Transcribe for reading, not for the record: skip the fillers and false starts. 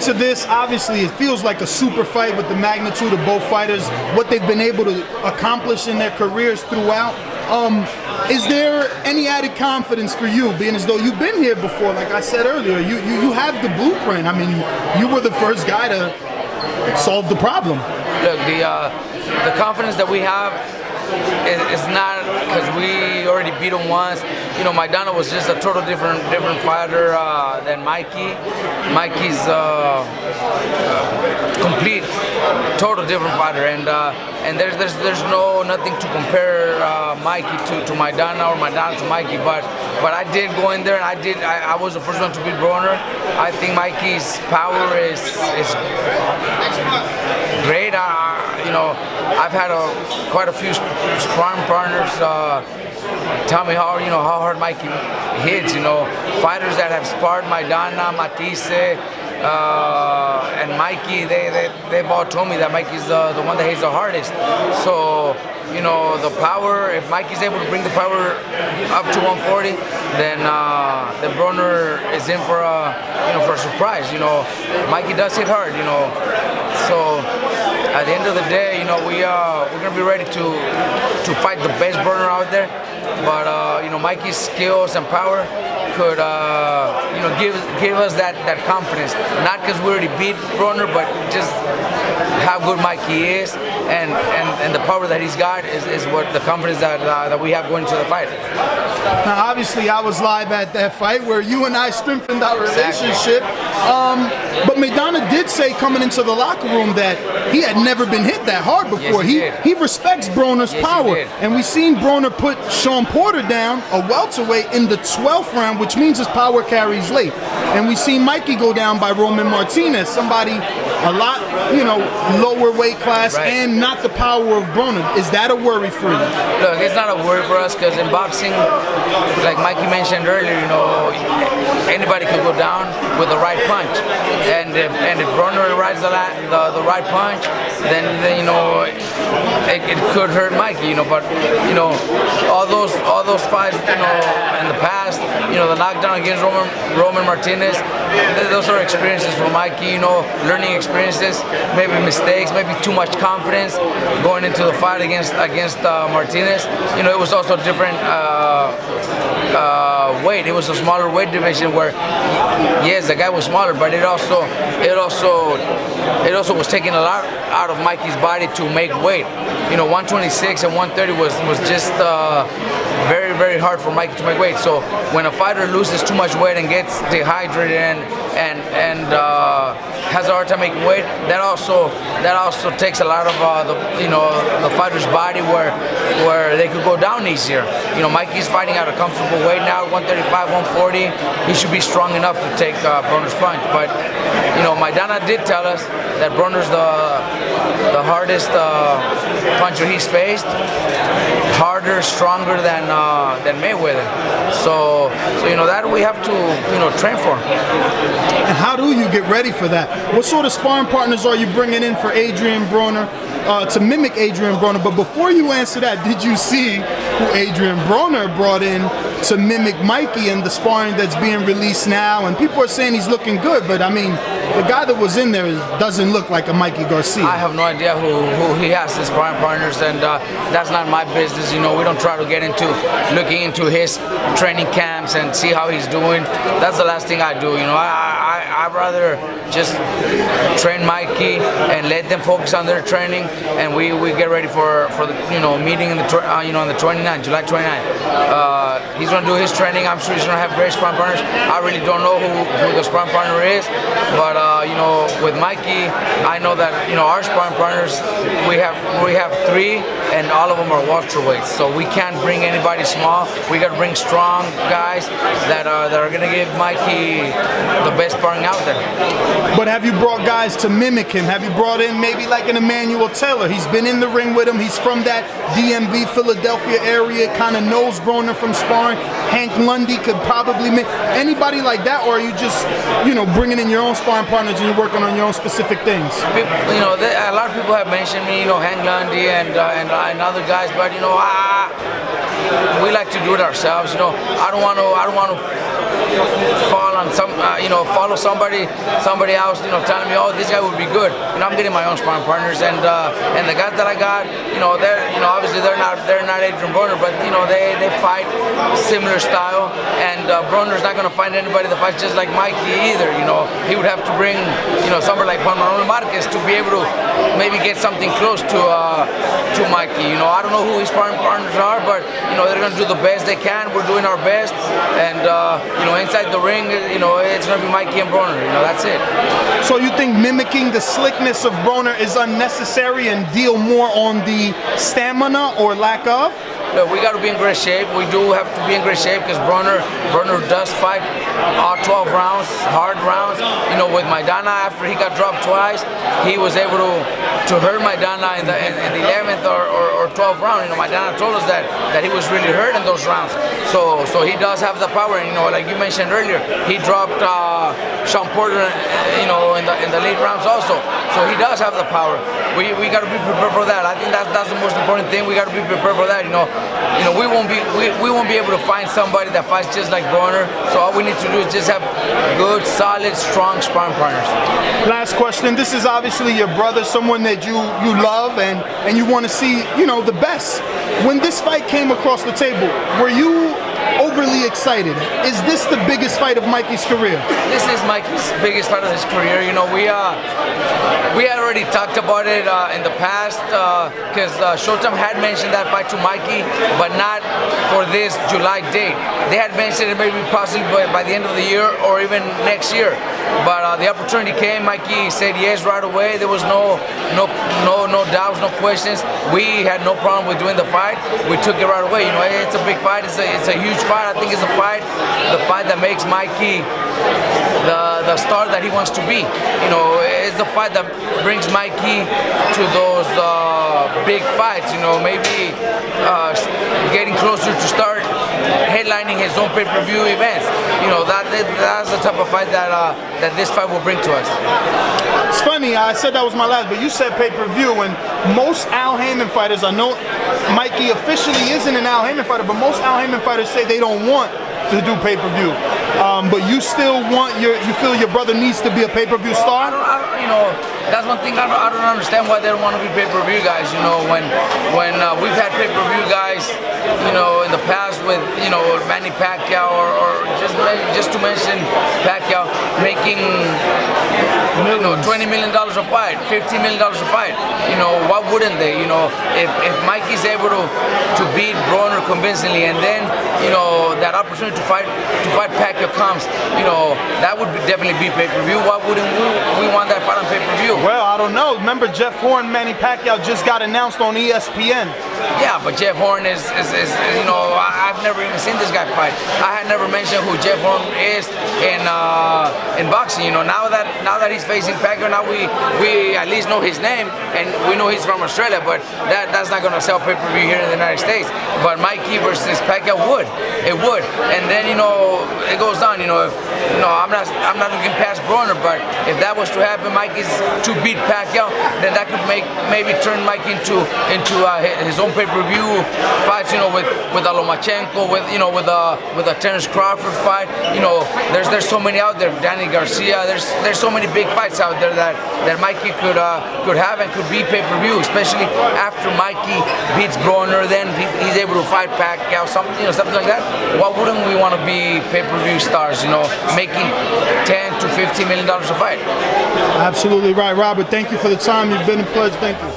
into this, obviously it feels like a super fight with the magnitude of both fighters, what they've been able to accomplish in their careers throughout. Is there any added confidence for you, being as though you've been here before? Like I said earlier, you have the blueprint. I mean, you were the first guy to solve the problem. Look, the confidence that we have is not because we already beat him once. You know, Maidana was just a total different fighter than Mikey. Mikey's complete, total different fighter, and there's nothing to compare Mikey to Maidana or Maidana to Mikey. But I did go in there and I was the first one to beat Broner. I think Mikey's power is great. You know, I've had quite a few sparring partners tell me how hard Mikey hits. You know, fighters that have sparred Maidana, Matisse, and Mikey, they've all told me that Mikey's the one that hits the hardest. So, you know, the power, if Mikey's able to bring the power up to 140, then Broner is in for a surprise. You know, Mikey does hit hard. You know, so at the end of the day, you know, we're gonna be ready to fight the best Broner out there. But you know, Mikey's skills and power could you know, give us that confidence. Not because we already beat Broner, but just how good Mikey is and the power that he's got is what the confidence that we have going into the fight. Now, obviously, I was live at that fight where you and I strengthened our relationship. But Maidana did say coming into the locker room that he had never been hit that hard before. Yes, he respects Broner's power. And we seen Broner put Sean Porter down, a welterweight, in the 12th round, which means his power carries late. And we seen Mikey go down by Roman Martinez, somebody a lot, you know, lower weight class, right, and not the power of Broner. Is that a worry for you? Look, it's not a worry for us because in boxing, like Mikey mentioned earlier, you know, anybody could go down with the right punch. And if Broner rides the right punch, then you know, it could hurt Mikey, you know. But you know, all those fights, you know, in the past, you know, the knockdown against Roman Martinez, those are experiences for Mikey, you know, learning experiences, maybe mistakes, maybe too much confidence going into the fight against Martinez. You know, it was also different weight. It was a smaller weight division where, yes, the guy was smaller, but it also was taking a lot out of Mikey's body to make weight. You know, 126 and 130 was just very, very hard for Mikey to make weight. So when a fighter loses too much weight and gets dehydrated and has a hard time making weight, that also takes a lot of the fighter's body where they could go down easier. You know, Mikey's fighting at a comfortable weight now, 135, 140. He should be strong enough to take Broner's punch. But you know, Maidana did tell us that Broner's the hardest puncher he's faced, harder, stronger than Mayweather. So you know, that we have to, you know, train for. And how do you get ready for that? What sort of sparring partners are you bringing in for Adrien Broner to mimic Adrien Broner? But before you answer that, did you see who Adrien Broner brought in to mimic Mikey in the sparring that's being released now? And people are saying he's looking good, but I mean, the guy that was in there doesn't look like a Mikey Garcia. I have no idea who he has as sparring partners, and that's not my business. You know, we don't try to get into looking into his training camps and see how he's doing. That's the last thing I do. You know, I'd rather just train Mikey and let them focus on their training, and we get ready for the, you know, meeting in the on the 29th, July 29th. He's gonna do his training. I'm sure he's gonna have great sparring partners. I really don't know who the sparring partner is, but you know, with Mikey, I know that, you know, our sparring partners, we have 3, and all of them are welterweights. So we can't bring anybody small. We got to bring strong guys that are gonna give Mikey the best sparring out there. But have you brought guys to mimic him? Have you brought in maybe like an Emmanuel Taylor? He's been in the ring with him. He's from that DMV, Philadelphia area, kind of knows Broner from sparring. Hank Lundy could probably make anybody like that, or are you just, you know, bringing in your own sparring partners and you're working on your own specific things? You know, a lot of people have mentioned me, you know, Hank Lundy and other guys, but you know, we like to do it ourselves. You know, I don't want to fall on follow somebody else, telling me, oh, this guy would be good. I'm getting my own sparring partners, and the guys that I got, they're, obviously they're not Adrien Broner, but they fight similar style, and Broner's not going to find anybody that fights just like Mikey either. He would have to bring, somebody like Juan Manuel Marquez to be able to maybe get something close to Mikey. I don't know who his sparring partners are, but they're going to do the best they can. We're doing our best, and inside the ring, it's going to be Mikey and Broner. That's it. So you think mimicking the slickness of Broner is unnecessary and deal more on the stamina or lack of? Look, we got to be in great shape. We do have to be in great shape because Broner does fight all 12 rounds, hard rounds. With Maidana, after he got dropped twice, he was able to hurt Maidana in the 11th or 12th round. Maidana told us that he was really hurt in those rounds. So he does have the power. Like you mentioned earlier, he dropped Sean Porter, in the late rounds also. So he does have the power. We got to be prepared for that. I think that's the most important thing. We got to be prepared for that. We won't be able to find somebody that fights just like Broner. So all we need to do is just have good, solid, strong sparring partners. Last question. This is obviously your brother, someone that you love and you want to see, the best. When this fight came across the table, were you overly excited? Is this the biggest fight of Mikey's career? This is Mikey's biggest fight of his career. We had already talked about it in the past because Showtime had mentioned that fight to Mikey, but not for this July date. They had mentioned it maybe possibly by the end of the year or even next year. But the opportunity came. Mikey said yes right away. There was no doubts, no questions. We had no problem with doing the fight. We took it right away. It's a big fight. It's a huge fight. I think it's the fight that makes Mikey the star that he wants to be. It's the fight that brings Mikey to those big fights. Maybe getting closer to start headlining his own pay-per-view events. That's the type of fight that this fight will bring to us. It's funny, I said that was my last, but you said pay-per-view, and most Al Haymon fighters, I know Mikey officially isn't an Al Haymon fighter, but most Al Haymon fighters say they don't want to do pay-per-view. But you still want you feel your brother needs to be a pay-per-view star? That's one thing I don't understand why they don't want to be pay-per-view guys. When we've had pay-per-view guys, in the past with Manny Pacquiao or just to mention Pacquiao making $20 million a fight, $15 million a fight. Why wouldn't they? If Mikey's able to beat Broner convincingly, and then that opportunity to fight Pacquiao comes, that would definitely be pay-per-view. Why wouldn't we want that fight on pay-per-view? Well, I don't know. Remember, Jeff Horn, Manny Pacquiao just got announced on ESPN. Yeah, but Jeff Horn is I've never even seen this guy fight. I had never mentioned who Jeff Horn is in boxing. Now that he's facing Pacquiao, now we at least know his name, and we know he's from Australia. But that's not going to sell pay-per-view here in the United States. But Mikey versus Pacquiao would. It would. And then it goes on. I'm not looking past Broner, but if that was to happen, Mikey's to beat Pacquiao, then that could maybe turn Mikey into his own pay-per-view fights. With a Lomachenko, with a Terence Crawford fight. There's so many out there. Danny Garcia. There's so many big fights out there that Mikey could have and could be pay-per-view, especially after Mikey beats Broner. Then he's able to fight Pacquiao, something like that. Why wouldn't we want to be pay-per-view stars? Making $10 to $15 million a fight. Absolutely right, Robert. Thank you for the time. You've been a pleasure. Thank you.